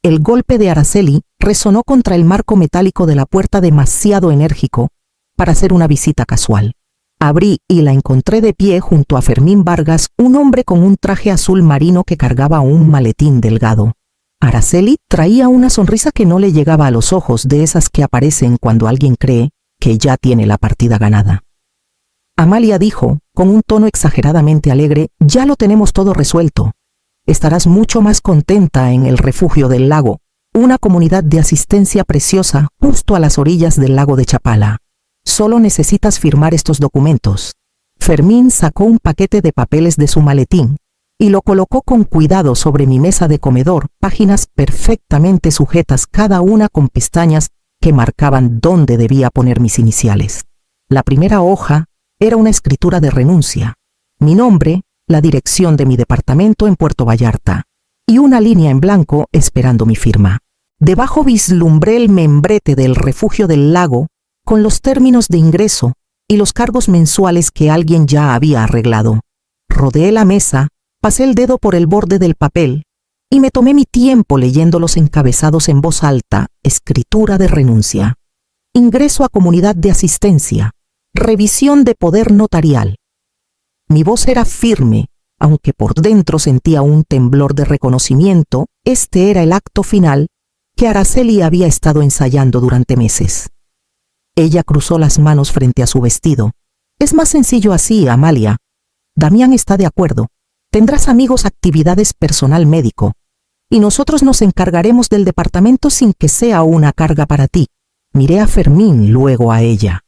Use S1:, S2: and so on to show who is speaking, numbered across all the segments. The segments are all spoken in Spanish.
S1: El golpe de Araceli resonó contra el marco metálico de la puerta demasiado enérgico para hacer una visita casual. Abrí y la encontré de pie junto a Fermín Vargas, un hombre con un traje azul marino que cargaba un maletín delgado. Araceli traía una sonrisa que no le llegaba a los ojos, de esas que aparecen cuando alguien cree que ya tiene la partida ganada. Amalia dijo, con un tono exageradamente alegre: «Ya lo tenemos todo resuelto. Estarás mucho más contenta en el Refugio del Lago, una comunidad de asistencia preciosa justo a las orillas del lago de Chapala. Solo necesitas firmar estos documentos». Fermín sacó un paquete de papeles de su maletín y lo colocó con cuidado sobre mi mesa de comedor, páginas perfectamente sujetas, cada una con pestañas que marcaban dónde debía poner mis iniciales. La primera hoja era una escritura de renuncia, mi nombre, la dirección de mi departamento en Puerto Vallarta y una línea en blanco esperando mi firma. Debajo vislumbré el membrete del Refugio del Lago con los términos de ingreso y los cargos mensuales que alguien ya había arreglado. Rodeé la mesa, pasé el dedo por el borde del papel y me tomé mi tiempo leyendo los encabezados en voz alta. Escritura de renuncia. Ingreso a comunidad de asistencia. Revisión de poder notarial. Mi voz era firme, aunque por dentro sentía un temblor de reconocimiento. Este era el acto final que Araceli había estado ensayando durante meses. Ella cruzó las manos frente a su vestido. «Es más sencillo así, Amalia. Damián está de acuerdo. Tendrás amigos, actividades, personal médico. Y nosotros nos encargaremos del departamento sin que sea una carga para ti». Miré a Fermín, luego a ella.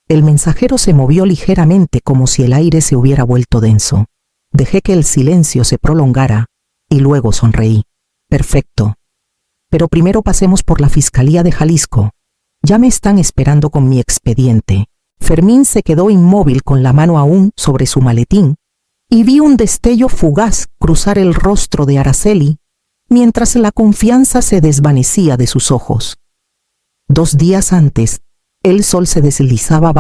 S1: El mensajero se movió ligeramente como si el aire se hubiera vuelto denso. Dejé que el silencio se prolongara y luego sonreí. «Perfecto. Pero primero pasemos por la Fiscalía de Jalisco. Ya me están esperando con mi expediente». Fermín se quedó inmóvil con la mano aún sobre su maletín y vi un destello fugaz cruzar el rostro de Araceli mientras la confianza se desvanecía de sus ojos. 2 días antes, el sol se deslizaba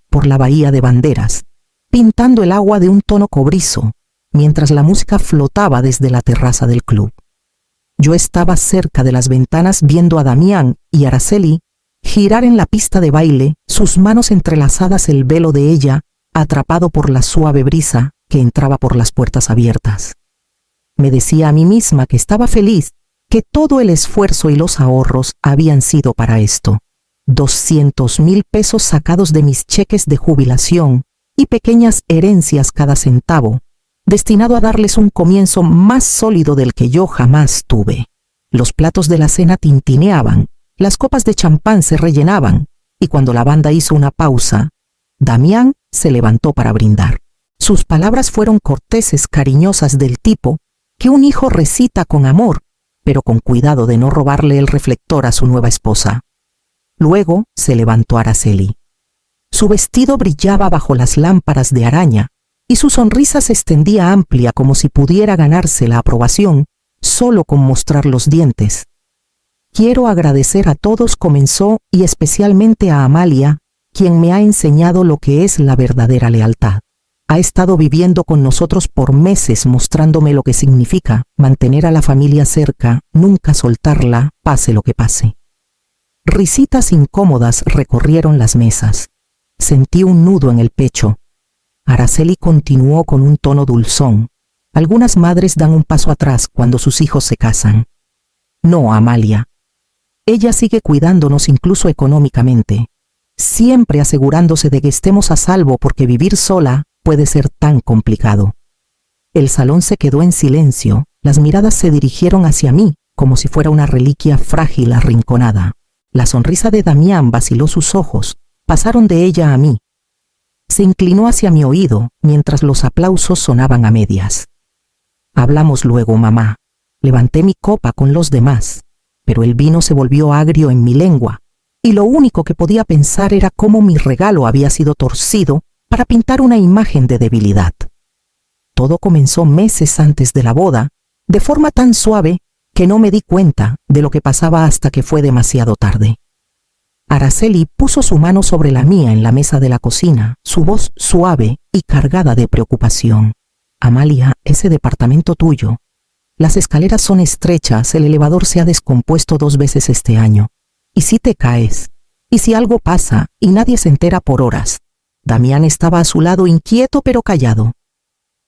S1: por la bahía de Banderas, pintando el agua de un tono cobrizo, mientras la música flotaba desde la terraza del club. Yo estaba cerca de las ventanas viendo a Damián y Araceli girar en la pista de baile, sus manos entrelazadas, el velo de ella atrapado por la suave brisa que entraba por las puertas abiertas. Me decía a mí misma que estaba feliz, que todo el esfuerzo y los ahorros habían sido para esto. 200,000 pesos sacados de mis cheques de jubilación y pequeñas herencias cada centavo, destinado a darles un comienzo más sólido del que yo jamás tuve. Los platos de la cena tintineaban, las copas de champán se rellenaban, y cuando la banda hizo una pausa, Damián se levantó para brindar. Sus palabras fueron corteses, cariñosas, del tipo que un hijo recita con amor, pero con cuidado de no robarle el reflector a su nueva esposa. Luego se levantó Araceli. Su vestido brillaba bajo las lámparas de araña y su sonrisa se extendía amplia como si pudiera ganarse la aprobación solo con mostrar los dientes. «Quiero agradecer a todos», comenzó, «y especialmente a Amalia, quien me ha enseñado lo que es la verdadera lealtad. Ha estado viviendo con nosotros por meses, mostrándome lo que significa mantener a la familia cerca, nunca soltarla, pase lo que pase». Risitas incómodas recorrieron las mesas. Sentí un nudo en el pecho. Araceli continuó con un tono dulzón. «Algunas madres dan un paso atrás cuando sus hijos se casan. No, Amalia. Ella sigue cuidándonos incluso económicamente, siempre asegurándose de que estemos a salvo, porque vivir sola puede ser tan complicado». El salón se quedó en silencio, las miradas se dirigieron hacia mí como si fuera una reliquia frágil arrinconada. La sonrisa de Damián vaciló sus ojos, pasaron de ella a mí. Se inclinó hacia mi oído mientras los aplausos sonaban a medias. «Hablamos luego, mamá». Levanté mi copa con los demás, pero el vino se volvió agrio en mi lengua, y lo único que podía pensar era cómo mi regalo había sido torcido para pintar una imagen de debilidad. Todo comenzó meses antes de la boda, de forma tan suave que no me di cuenta de lo que pasaba hasta que fue demasiado tarde. Araceli puso su mano sobre la mía en la mesa de la cocina, su voz suave y cargada de preocupación. «Amalia, ese departamento tuyo, Las escaleras son estrechas, el elevador se ha descompuesto 2 veces este año. ¿Y si te caes? ¿Y si algo pasa y nadie se entera por horas? Damián estaba a su lado, inquieto pero callado.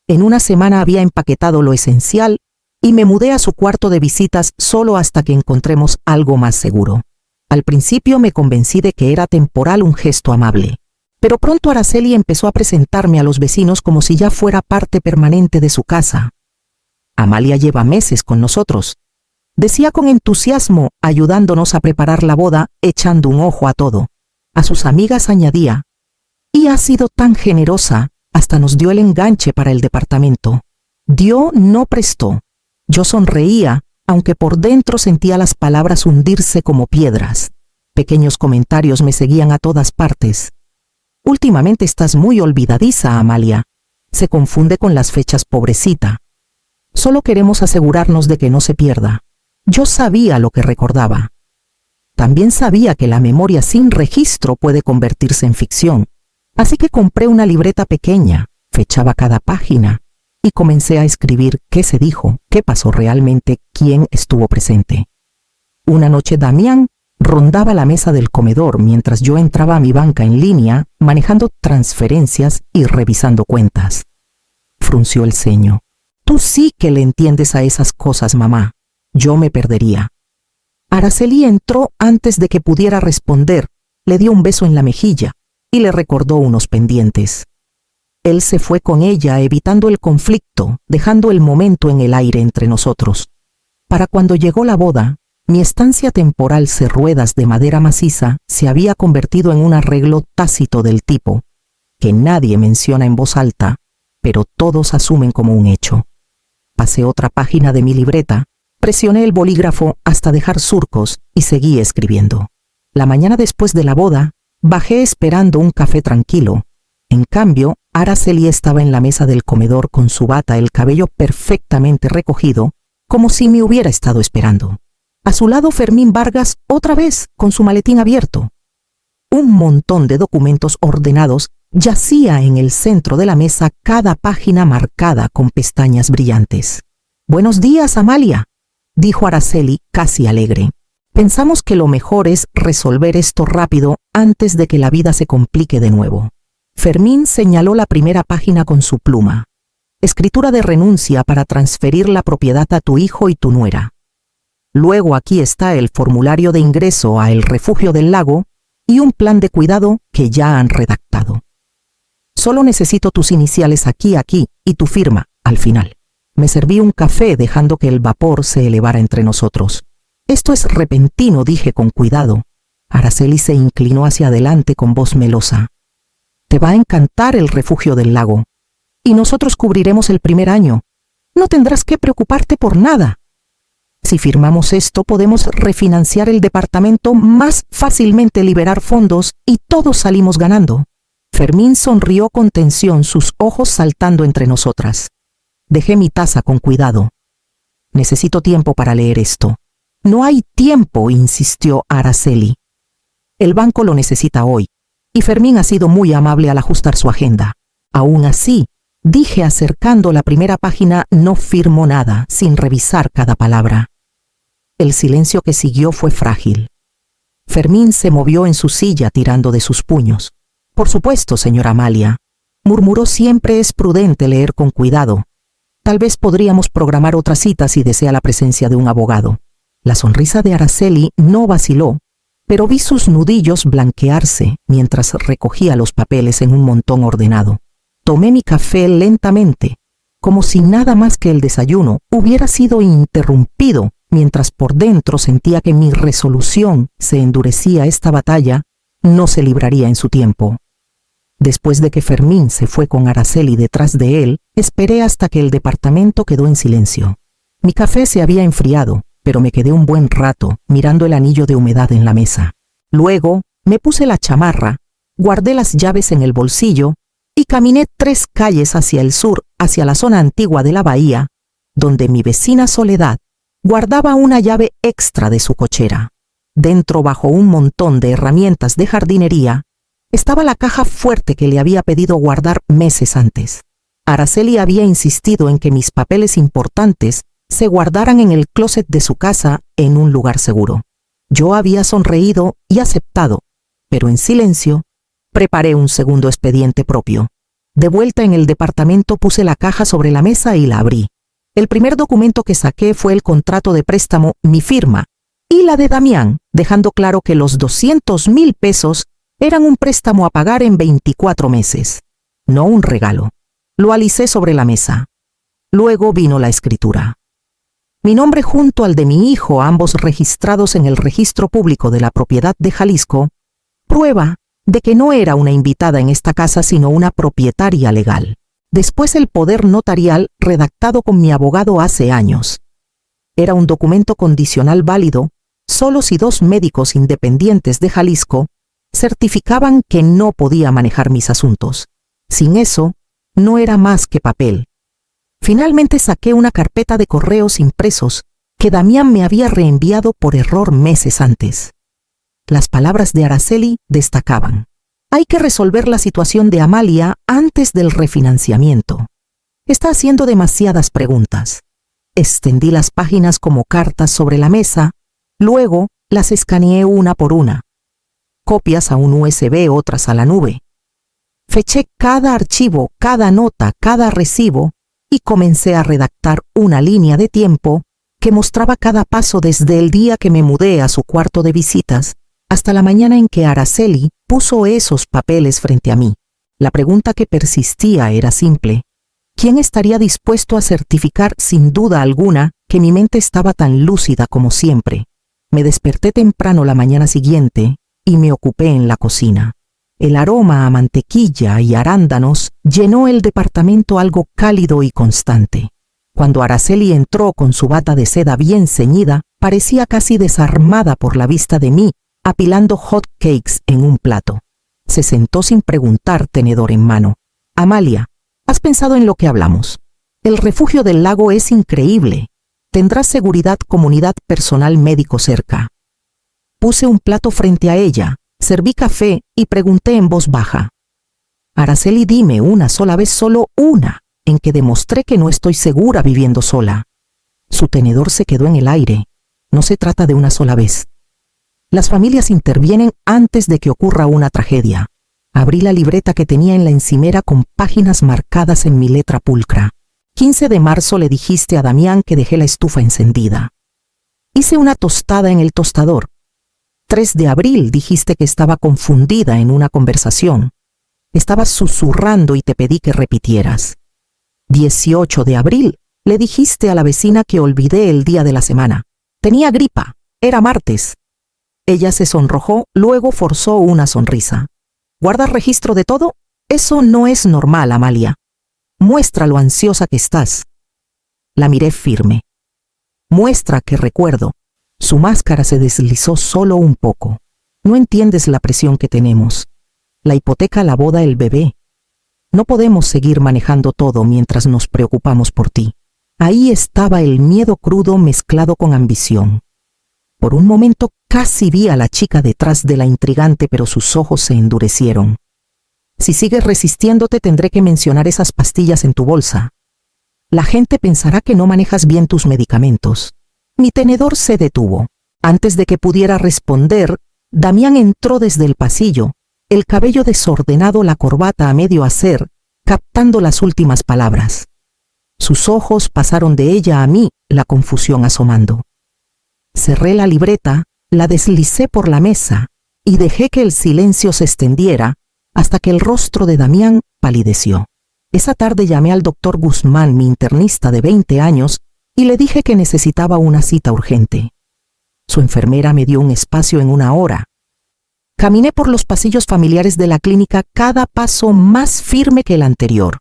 S1: En una semana había empaquetado lo esencial y me mudé a su cuarto de visitas solo hasta que encontremos algo más seguro. Al principio me convencí de que era temporal un gesto amable, pero pronto Araceli empezó a presentarme a los vecinos como si ya fuera parte permanente de su casa. Amalia lleva meses con nosotros, decía con entusiasmo, ayudándonos a preparar la boda, echando un ojo a todo. A sus amigas añadía, y ha sido tan generosa, hasta nos dio el enganche para el departamento. Dio, no prestó. Yo sonreía, aunque por dentro sentía las palabras hundirse como piedras. Pequeños comentarios me seguían a todas partes. Últimamente estás muy olvidadiza, Amalia. Se confunde con las fechas, pobrecita. Solo queremos asegurarnos de que no se pierda. Yo sabía lo que recordaba. También sabía que la memoria sin registro puede convertirse en ficción. Así que compré una libreta pequeña, fechaba cada página y comencé a escribir qué se dijo, qué pasó realmente, quién estuvo presente. Una noche Damián rondaba la mesa del comedor mientras yo entraba a mi banca en línea, manejando transferencias y revisando cuentas. Frunció el ceño. Tú sí que le entiendes a esas cosas, mamá. Yo me perdería. Araceli entró antes de que pudiera responder, le dio un beso en la mejilla y le recordó unos pendientes. Él se fue con ella, evitando el conflicto, dejando el momento en el aire entre nosotros. Para cuando llegó la boda, mi estancia temporal ruedas de madera maciza se había convertido en un arreglo tácito del tipo, que nadie menciona en voz alta, pero todos asumen como un hecho. Pasé otra página de mi libreta, presioné el bolígrafo hasta dejar surcos y seguí escribiendo. La mañana después de la boda, bajé esperando un café tranquilo. En cambio, Araceli estaba en la mesa del comedor con su bata, el cabello perfectamente recogido, como si me hubiera estado esperando. A su lado Fermín Vargas, otra vez, con su maletín abierto. Un montón de documentos ordenados yacía en el centro de la mesa, cada página marcada con pestañas brillantes. «Buenos días, Amalia», dijo Araceli, casi alegre. «Pensamos que lo mejor es resolver esto rápido antes de que la vida se complique de nuevo». Fermín señaló la primera página con su pluma. Escritura de renuncia para transferir la propiedad a tu hijo y tu nuera. Luego aquí está el formulario de ingreso a El Refugio del Lago y un plan de cuidado que ya han redactado. Solo necesito tus iniciales aquí y tu firma al final. Me serví un café dejando que el vapor se elevara entre nosotros. Esto es repentino, dije con cuidado. Araceli se inclinó hacia adelante con voz melosa. Te va a encantar El Refugio del Lago. Y nosotros cubriremos el primer año. No tendrás que preocuparte por nada. Si firmamos esto, podemos refinanciar el departamento más fácilmente, liberar fondos y todos salimos ganando. Fermín sonrió con tensión, sus ojos saltando entre nosotras. Dejé mi taza con cuidado. Necesito tiempo para leer esto. No hay tiempo, insistió Araceli. El banco lo necesita hoy. Y Fermín ha sido muy amable al ajustar su agenda. Aún así, dije acercando la primera página, no firmo nada, sin revisar cada palabra. El silencio que siguió fue frágil. Fermín se movió en su silla tirando de sus puños. Por supuesto, señora Amalia, murmuró, siempre es prudente leer con cuidado. Tal vez podríamos programar otra cita si desea la presencia de un abogado. La sonrisa de Araceli no vaciló, pero vi sus nudillos blanquearse mientras recogía los papeles en un montón ordenado. Tomé mi café lentamente, como si nada más que el desayuno hubiera sido interrumpido, mientras por dentro sentía que mi resolución se endurecía. Esta batalla no se libraría en su tiempo. Después de que Fermín se fue con Araceli detrás de él, esperé hasta que el departamento quedó en silencio. Mi café se había enfriado, pero me quedé un buen rato mirando el anillo de humedad en la mesa. Luego me puse la chamarra, guardé las llaves en el bolsillo y caminé 3 calles hacia el sur, hacia la zona antigua de la bahía, donde mi vecina Soledad guardaba una llave extra de su cochera. Dentro, bajo un montón de herramientas de jardinería, estaba la caja fuerte que le había pedido guardar meses antes. Araceli había insistido en que mis papeles importantes se guardaran en el closet de su casa en un lugar seguro. Yo había sonreído y aceptado, pero en silencio, preparé un segundo expediente propio. De vuelta en el departamento puse la caja sobre la mesa y la abrí. El primer documento que saqué fue el contrato de préstamo, mi firma, y la de Damián, dejando claro que los 200,000 pesos eran un préstamo a pagar en 24 meses, no un regalo. Lo alicé sobre la mesa. Luego vino la escritura. Mi nombre junto al de mi hijo, ambos registrados en el registro público de la propiedad de Jalisco, prueba de que no era una invitada en esta casa sino una propietaria legal. Después el poder notarial redactado con mi abogado hace años. Era un documento condicional válido solo si 2 médicos independientes de Jalisco certificaban que no podía manejar mis asuntos. Sin eso, no era más que papel. Finalmente saqué una carpeta de correos impresos que Damián me había reenviado por error meses antes. Las palabras de Araceli destacaban: hay que resolver la situación de Amalia antes del refinanciamiento. Está haciendo demasiadas preguntas. Extendí las páginas como cartas sobre la mesa, luego las escaneé una por una. Copias a un USB, otras a la nube. Feché cada archivo, cada nota, cada recibo y comencé a redactar una línea de tiempo que mostraba cada paso desde el día que me mudé a su cuarto de visitas hasta la mañana en que Araceli puso esos papeles frente a mí. La pregunta que persistía era simple: ¿quién estaría dispuesto a certificar sin duda alguna que mi mente estaba tan lúcida como siempre? Me desperté temprano la mañana siguiente y me ocupé en la cocina. El aroma a mantequilla y arándanos llenó el departamento, algo cálido y constante. Cuando Araceli entró con su bata de seda bien ceñida, parecía casi desarmada por la vista de mí, apilando hot cakes en un plato. Se sentó sin preguntar, tenedor en mano. Amalia, ¿has pensado en lo que hablamos? El refugio del lago es increíble. Tendrás seguridad, comunidad, personal médico cerca. Puse un plato frente a ella, serví café y pregunté en voz baja: Araceli, dime una sola vez, solo una, en que demostré que no estoy segura viviendo sola. Su tenedor se quedó en el aire. No se trata de una sola vez. Las familias intervienen antes de que ocurra una tragedia. Abrí la libreta que tenía en la encimera con páginas marcadas en mi letra pulcra. 15 de marzo le dijiste a Damián que dejé la estufa encendida. Hice una tostada en el tostador. 3 de abril dijiste que estaba confundida en una conversación. Estabas susurrando y te pedí que repitieras. 18 de abril le dijiste a la vecina que olvidé el día de la semana. Tenía gripa. Era martes. Ella se sonrojó, luego forzó una sonrisa. ¿Guardas registro de todo? Eso no es normal, Amalia. Muestra lo ansiosa que estás. La miré firme. Muestra que recuerdo. Su máscara se deslizó solo un poco. No entiendes la presión que tenemos. La hipoteca, la boda, el bebé. No podemos seguir manejando todo mientras nos preocupamos por ti. Ahí estaba el miedo crudo mezclado con ambición. Por un momento casi vi a la chica detrás de la intrigante, pero sus ojos se endurecieron. Si sigues resistiéndote, tendré que mencionar esas pastillas en tu bolsa. La gente pensará que no manejas bien tus medicamentos. Mi tenedor se detuvo. Antes de que pudiera responder, Damián entró desde el pasillo, el cabello desordenado, la corbata a medio hacer, captando las últimas palabras. Sus ojos pasaron de ella a mí, la confusión asomando. Cerré la libreta, la deslicé por la mesa y dejé que el silencio se extendiera hasta que el rostro de Damián palideció. Esa tarde llamé al doctor Guzmán, mi internista de 20 años, y le dije que necesitaba una cita urgente. Su enfermera me dio un espacio en 1 hora. Caminé por los pasillos familiares de la clínica, cada paso más firme que el anterior.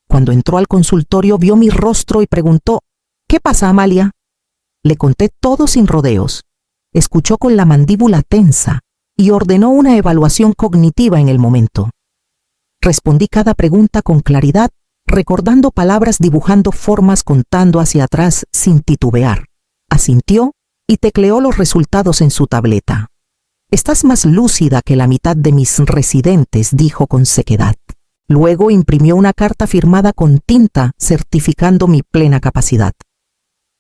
S1: Cuando entró al consultorio vio mi rostro y preguntó: ¿Qué pasa, Amalia? Le conté todo sin rodeos. Escuchó con la mandíbula tensa y ordenó una evaluación cognitiva en el momento. Respondí cada pregunta con claridad, recordando palabras, dibujando formas, contando hacia atrás sin titubear. Asintió y tecleó los resultados en su tableta. Estás más lúcida que la mitad de mis residentes, dijo con sequedad. Luego imprimió una carta firmada con tinta certificando mi plena capacidad.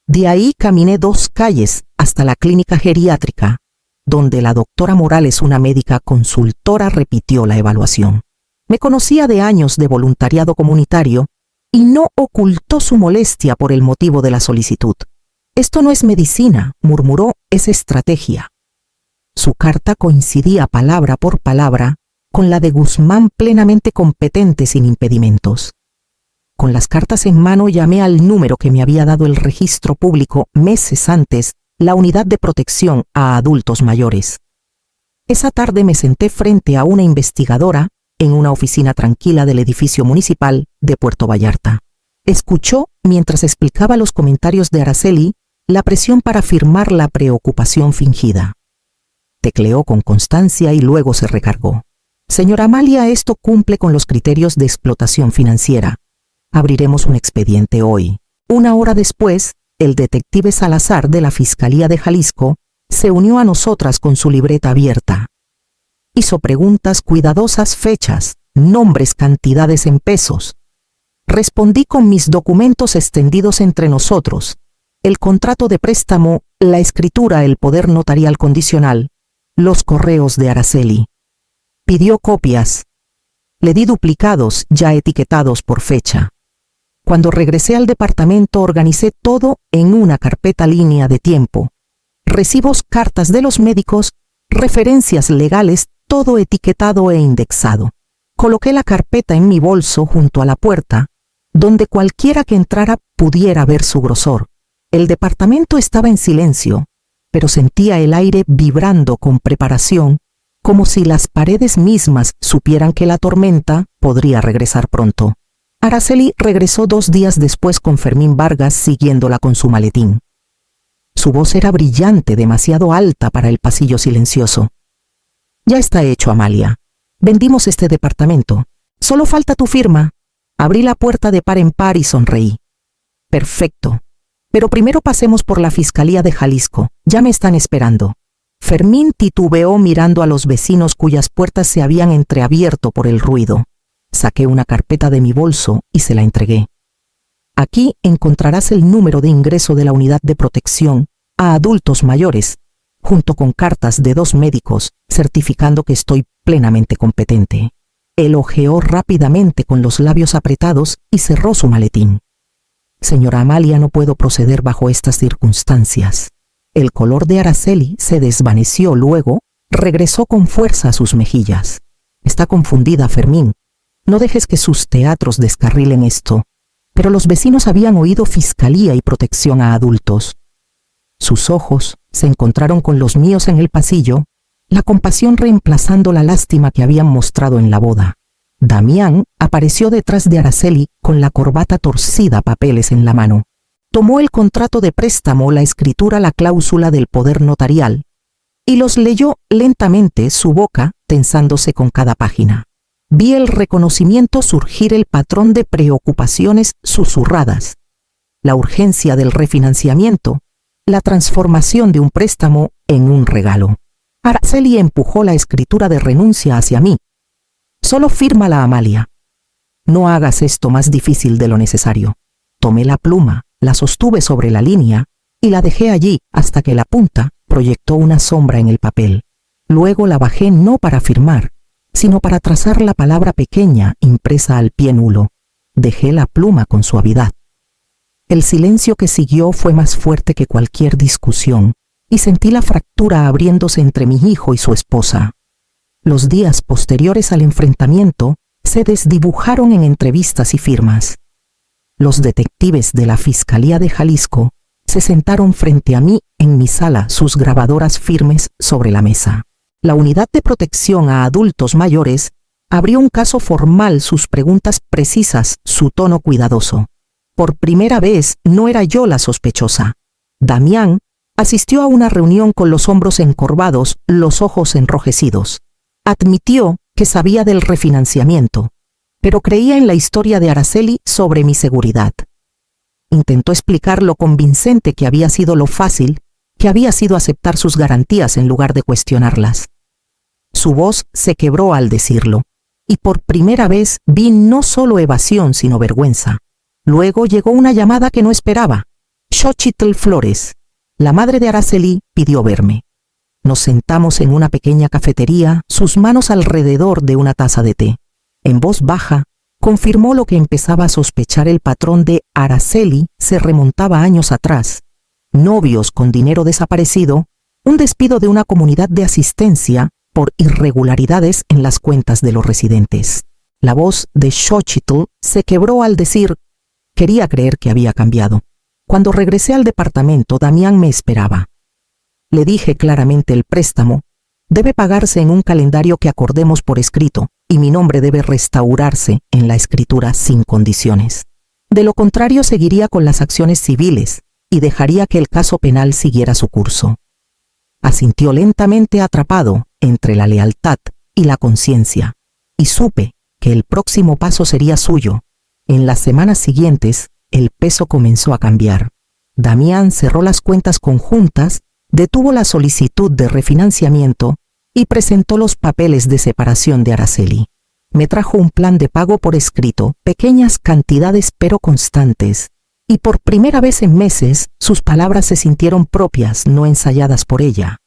S1: De ahí caminé 2 calles hasta la clínica geriátrica, donde la doctora Morales, una médica consultora, repitió la evaluación. Me conocía de años de voluntariado comunitario y no ocultó su molestia por el motivo de la solicitud. Esto no es medicina, murmuró, es estrategia. Su carta coincidía palabra por palabra con la de Guzmán, plenamente competente sin impedimentos. Con las cartas en mano llamé al número que me había dado el registro público meses antes, la Unidad de Protección a Adultos Mayores. Esa tarde me senté frente a una investigadora en una oficina tranquila del edificio municipal de Puerto Vallarta. Escuchó, mientras explicaba los comentarios de Araceli, la presión para firmar la preocupación fingida. Tecleó con constancia y luego se recargó. Señora Amalia, esto cumple con los criterios de explotación financiera. Abriremos un expediente hoy. 1 hora después, el detective Salazar de la Fiscalía de Jalisco se unió a nosotras con su libreta abierta. Hizo preguntas cuidadosas, fechas, nombres, cantidades en pesos. Respondí con mis documentos extendidos entre nosotros, el contrato de préstamo, la escritura, el poder notarial condicional, los correos de Araceli. Pidió copias. Le di duplicados ya etiquetados por fecha. Cuando regresé al departamento organicé todo en una carpeta línea de tiempo. Recibos, cartas de los médicos, referencias legales, todo etiquetado e indexado. Coloqué la carpeta en mi bolso junto a la puerta, donde cualquiera que entrara pudiera ver su grosor. El departamento estaba en silencio, pero sentía el aire vibrando con preparación, como si las paredes mismas supieran que la tormenta podría regresar pronto. Araceli regresó 2 días después con Fermín Vargas siguiéndola con su maletín. Su voz era brillante, demasiado alta para el pasillo silencioso. Ya está hecho, Amalia. Vendimos este departamento. Solo falta tu firma. Abrí la puerta de par en par y sonreí. Perfecto. Pero primero pasemos por la Fiscalía de Jalisco. Ya me están esperando. Fermín titubeó mirando a los vecinos cuyas puertas se habían entreabierto por el ruido. Saqué una carpeta de mi bolso y se la entregué. Aquí encontrarás el número de ingreso de la Unidad de Protección a Adultos Mayores, junto con cartas de 2 médicos certificando que estoy plenamente competente. Elogió rápidamente con los labios apretados y cerró su maletín. Señora Amalia, no puedo proceder bajo estas circunstancias. El color de Araceli se desvaneció, luego regresó con fuerza a sus mejillas. Está confundida, Fermín. No dejes que sus teatros descarrilen esto. Pero los vecinos habían oído Fiscalía y Protección a Adultos. Sus ojos se encontraron con los míos en el pasillo, la compasión reemplazando la lástima que habían mostrado en la boda. Damián apareció detrás de Araceli con la corbata torcida, papeles en la mano. Tomó el contrato de préstamo, la escritura, la cláusula del poder notarial, y los leyó lentamente, su boca tensándose con cada página. Vi el reconocimiento surgir, el patrón de preocupaciones susurradas, la urgencia del refinanciamiento, la transformación de un préstamo en un regalo. Araceli empujó la escritura de renuncia hacia mí. Solo fírmala, Amalia. No hagas esto más difícil de lo necesario. Tomé la pluma, la sostuve sobre la línea y la dejé allí hasta que la punta proyectó una sombra en el papel. Luego la bajé no para firmar, sino para trazar la palabra pequeña impresa al pie nulo. Dejé la pluma con suavidad. El silencio que siguió fue más fuerte que cualquier discusión, y sentí la fractura abriéndose entre mi hijo y su esposa. Los días posteriores al enfrentamiento se desdibujaron en entrevistas y firmas. Los detectives de la Fiscalía de Jalisco se sentaron frente a mí en mi sala, sus grabadoras firmes sobre la mesa. La Unidad de Protección a Adultos Mayores abrió un caso formal, sus preguntas precisas, su tono cuidadoso. Por primera vez no era yo la sospechosa. Damián asistió a una reunión con los hombros encorvados, los ojos enrojecidos. Admitió que sabía del refinanciamiento, pero creía en la historia de Araceli sobre mi seguridad. Intentó explicar lo convincente que había sido, lo fácil que había sido aceptar sus garantías en lugar de cuestionarlas. Su voz se quebró al decirlo, y por primera vez vi no solo evasión sino vergüenza. Luego llegó una llamada que no esperaba. Xochitl Flores, la madre de Araceli, pidió verme. Nos sentamos en una pequeña cafetería, sus manos alrededor de una taza de té. En voz baja, confirmó lo que empezaba a sospechar: el patrón de Araceli se remontaba años atrás. Novios con dinero desaparecido, un despido de una comunidad de asistencia por irregularidades en las cuentas de los residentes. La voz de Xochitl se quebró al decir: quería creer que había cambiado. Cuando regresé al departamento, Damián me esperaba. Le dije claramente: el préstamo debe pagarse en un calendario que acordemos por escrito, y mi nombre debe restaurarse en la escritura sin condiciones. De lo contrario, seguiría con las acciones civiles y dejaría que el caso penal siguiera su curso. Asintió lentamente, atrapado entre la lealtad y la conciencia, y supe que el próximo paso sería suyo. En las semanas siguientes, el peso comenzó a cambiar. Damián cerró las cuentas conjuntas, detuvo la solicitud de refinanciamiento y presentó los papeles de separación de Araceli. Me trajo un plan de pago por escrito, pequeñas cantidades pero constantes, y por primera vez en meses sus palabras se sintieron propias, no ensayadas por ella.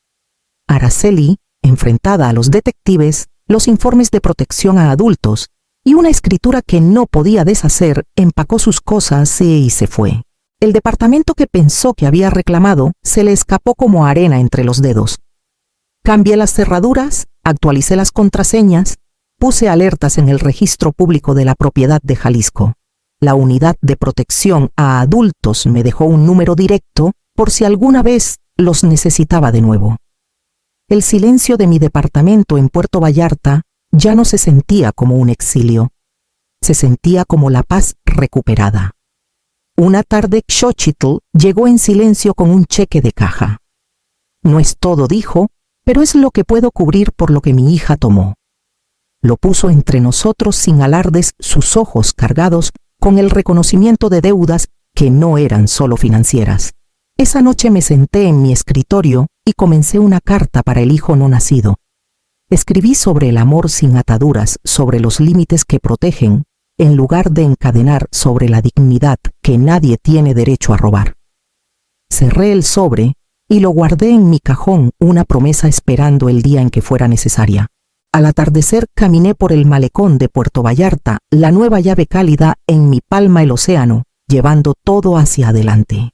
S1: Araceli, enfrentada a los detectives, los informes de protección a adultos y una escritura que no podía deshacer, empacó sus cosas y se fue. El departamento que pensó que había reclamado se le escapó como arena entre los dedos. Cambié las cerraduras, actualicé las contraseñas, puse alertas en el registro público de la propiedad de Jalisco. La unidad de protección a adultos me dejó un número directo por si alguna vez los necesitaba de nuevo. El silencio de mi departamento en Puerto Vallarta ya no se sentía como un exilio. Se sentía como la paz recuperada. Una tarde, Xochitl llegó en silencio con un cheque de caja. No es todo, dijo, pero es lo que puedo cubrir por lo que mi hija tomó. Lo puso entre nosotros sin alardes, sus ojos cargados con el reconocimiento de deudas que no eran solo financieras. Esa noche me senté en mi escritorio y comencé una carta para el hijo no nacido. Escribí sobre el amor sin ataduras, sobre los límites que protegen, en lugar de encadenar, sobre la dignidad que nadie tiene derecho a robar. Cerré el sobre y lo guardé en mi cajón, una promesa esperando el día en que fuera necesaria. Al atardecer caminé por el malecón de Puerto Vallarta, la nueva llave cálida en mi palma el océano, llevando todo hacia adelante.